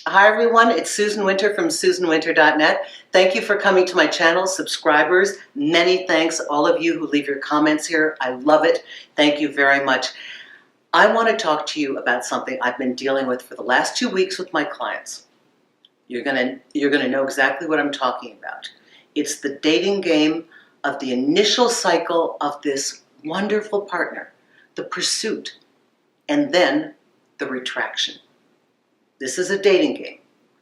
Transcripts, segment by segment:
Hi everyone, it's Susan Winter from SusanWinter.net. Thank you for coming to my channel, subscribers. Many thanks, all of you who leave your comments here. I love it. Thank you very much. I want to talk to you about something I've been dealing with for the last 2 weeks with my clients. You're gonna know exactly what I'm talking about. It's the dating game of the initial cycle of this wonderful partner, the pursuit, and then the retraction. This is a dating game,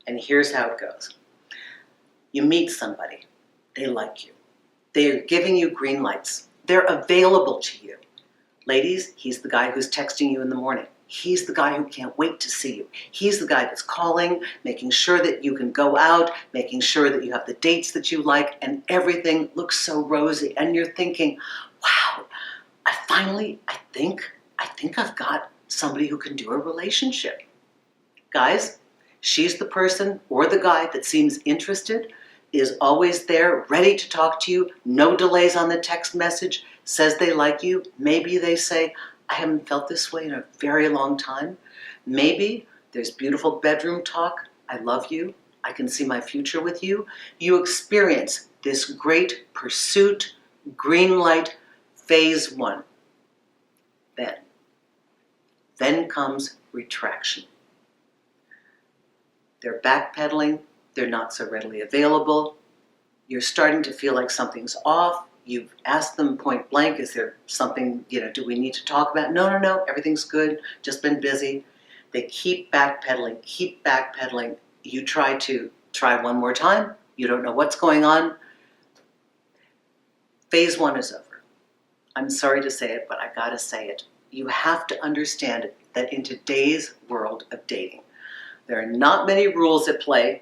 and here's how it goes. You meet somebody, they like you. They're giving you green lights. They're available to you. Ladies, he's the guy who's texting you in the morning. He's the guy who can't wait to see you. He's the guy that's calling, making sure that you can go out, making sure that you have the dates that you like, and everything looks so rosy. And you're thinking, wow, I think I've got somebody who can do a relationship. Guys, she's the person or the guy that seems interested, is always there, ready to talk to you, no delays on the text message, says they like you. Maybe they say, I haven't felt this way in a very long time. Maybe there's beautiful bedroom talk. I love you. I can see my future with you. You experience this great pursuit, green light, phase one. Then comes retraction. They're backpedaling, they're not so readily available, you're starting to feel like something's off, you've asked them point blank, is there something, do we need to talk about? No, everything's good, just been busy. They keep backpedaling, you try one more time, you don't know what's going on. Phase one is over. I'm sorry to say it, but I gotta say it. You have to understand that in today's world of dating, there are not many rules at play.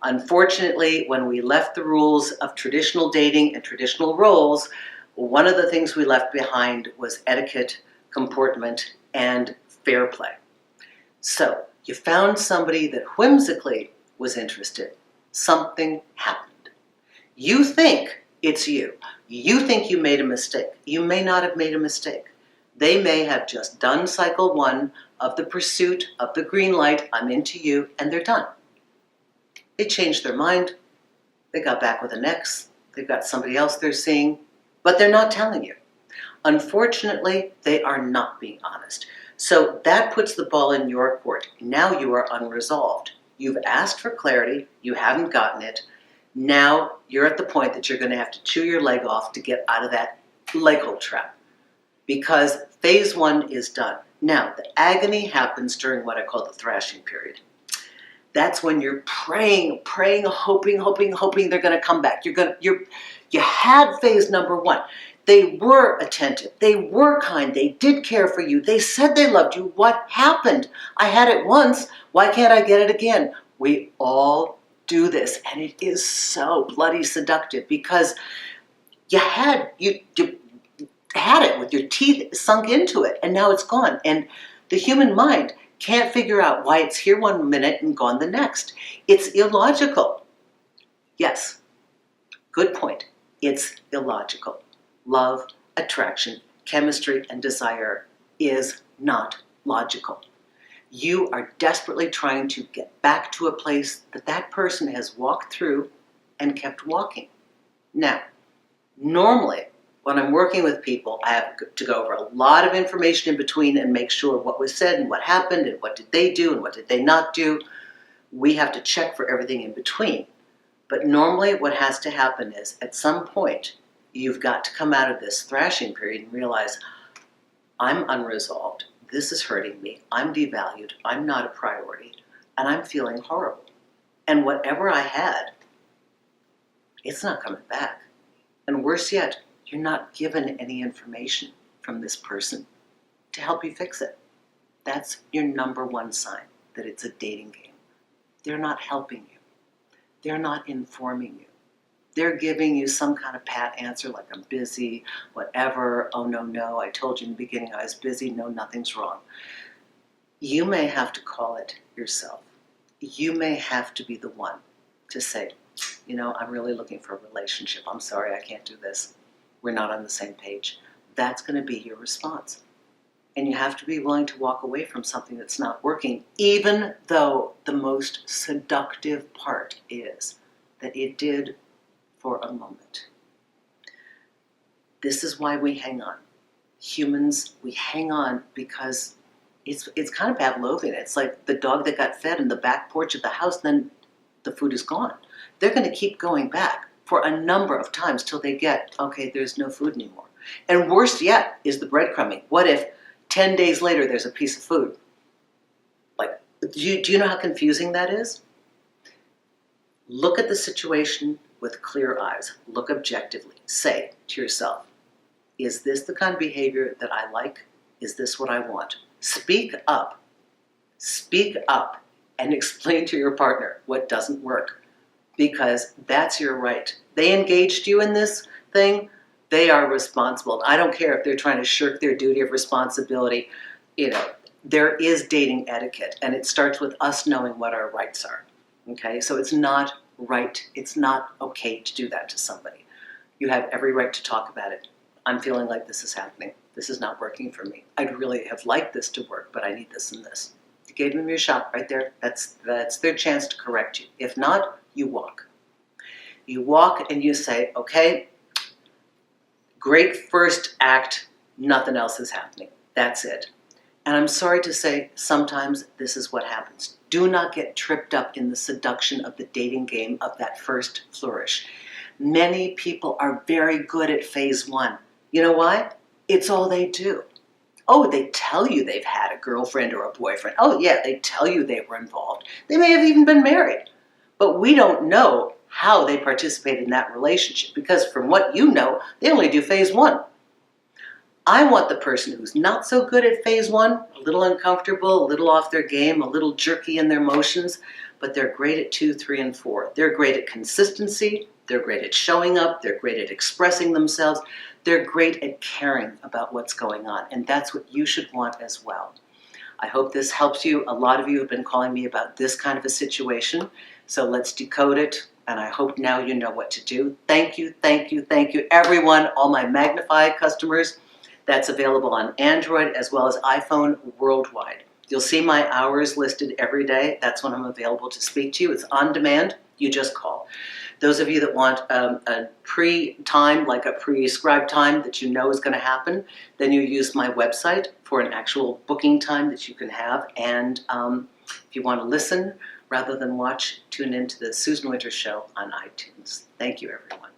Unfortunately, when we left the rules of traditional dating and traditional roles, one of the things we left behind was etiquette, comportment, and fair play. So you found somebody that whimsically was interested. Something happened. You think it's you. You think you made a mistake. You may not have made a mistake. They may have just done cycle one of the pursuit, of the green light, I'm into you, and they're done. They changed their mind. They got back with an ex. They've got somebody else they're seeing, but they're not telling you. Unfortunately, they are not being honest. So that puts the ball in your court. Now you are unresolved. You've asked for clarity. You haven't gotten it. Now you're at the point that you're going to have to chew your leg off to get out of that leg hold trap, because phase one is done. Now, the agony happens during what I call the thrashing period. That's when you're praying, hoping they're going to come back. You had phase number one. They were attentive. They were kind. They did care for you. They said they loved you. What happened? I had it once. Why can't I get it again? We all do this, and it is so bloody seductive, because you had it with your teeth sunk into it, and now it's gone. And the human mind can't figure out why it's here one minute and gone the next. It's illogical. Yes, good point. It's illogical. Love, attraction, chemistry, and desire is not logical. You are desperately trying to get back to a place that person has walked through and kept walking. Now, normally, when I'm working with people, I have to go over a lot of information in between and make sure what was said and what happened and what did they do and what did they not do. We have to check for everything in between. But normally what has to happen is, at some point, you've got to come out of this thrashing period and realize, I'm unresolved, this is hurting me, I'm devalued, I'm not a priority, and I'm feeling horrible. And whatever I had, it's not coming back. And worse yet, you're not given any information from this person to help you fix it. That's your number one sign that it's a dating game. They're not helping you. They're not informing you. They're giving you some kind of pat answer like, I'm busy, whatever, oh no, I told you in the beginning I was busy, no, nothing's wrong. You may have to call it yourself. You may have to be the one to say, I'm really looking for a relationship. I'm sorry, I can't do this. We're not on the same page. That's going to be your response. And you have to be willing to walk away from something that's not working, even though the most seductive part is that it did for a moment. This is why we hang on. Humans, we hang on because it's kind of Pavlovian. It's like the dog that got fed in the back porch of the house, then the food is gone. They're going to keep going back for a number of times till they get, okay, there's no food anymore. And worse yet is the breadcrumbing. What if 10 days later there's a piece of food? Like, do you know how confusing that is? Look at the situation with clear eyes. Look objectively. Say to yourself, is this the kind of behavior that I like? Is this what I want? Speak up. Speak up and explain to your partner what doesn't work, because that's your right. They engaged you in this thing. They are responsible. I don't care if they're trying to shirk their duty of responsibility. You know, there is dating etiquette, and it starts with us knowing what our rights are. Okay, so it's not right. It's not okay to do that to somebody. You have every right to talk about it. I'm feeling like this is happening. This is not working for me. I'd really have liked this to work, but I need this and this. You gave them your shot right there. That's their chance to correct you. If not, you walk. You walk and you say, okay, great first act, nothing else is happening. That's it. And I'm sorry to say, sometimes this is what happens. Do not get tripped up in the seduction of the dating game of that first flourish. Many people are very good at phase one. You know why? It's all they do. Oh, they tell you they've had a girlfriend or a boyfriend. Oh yeah, they tell you they were involved. They may have even been married. But we don't know how they participated in that relationship, because from what you know, they only do phase one. I want the person who's not so good at phase one, a little uncomfortable, a little off their game, a little jerky in their motions, but they're great at 2, 3, and 4. They're great at consistency. They're great at showing up. They're great at expressing themselves. They're great at caring about what's going on, and that's what you should want as well. I hope this helps you. A lot of you have been calling me about this kind of a situation, so let's decode it, and I hope now you know what to do. Thank you, thank you, thank you, everyone, all my Magnify customers. That's available on Android as well as iPhone worldwide. You'll see my hours listed every day. That's when I'm available to speak to you. It's on demand. You just call. Those of you that want a pre-time, like a prescribed time that you know is going to happen, then you use my website for an actual booking time that you can have. And if you want to listen rather than watch, tune into the Susan Winters Show on iTunes. Thank you, everyone.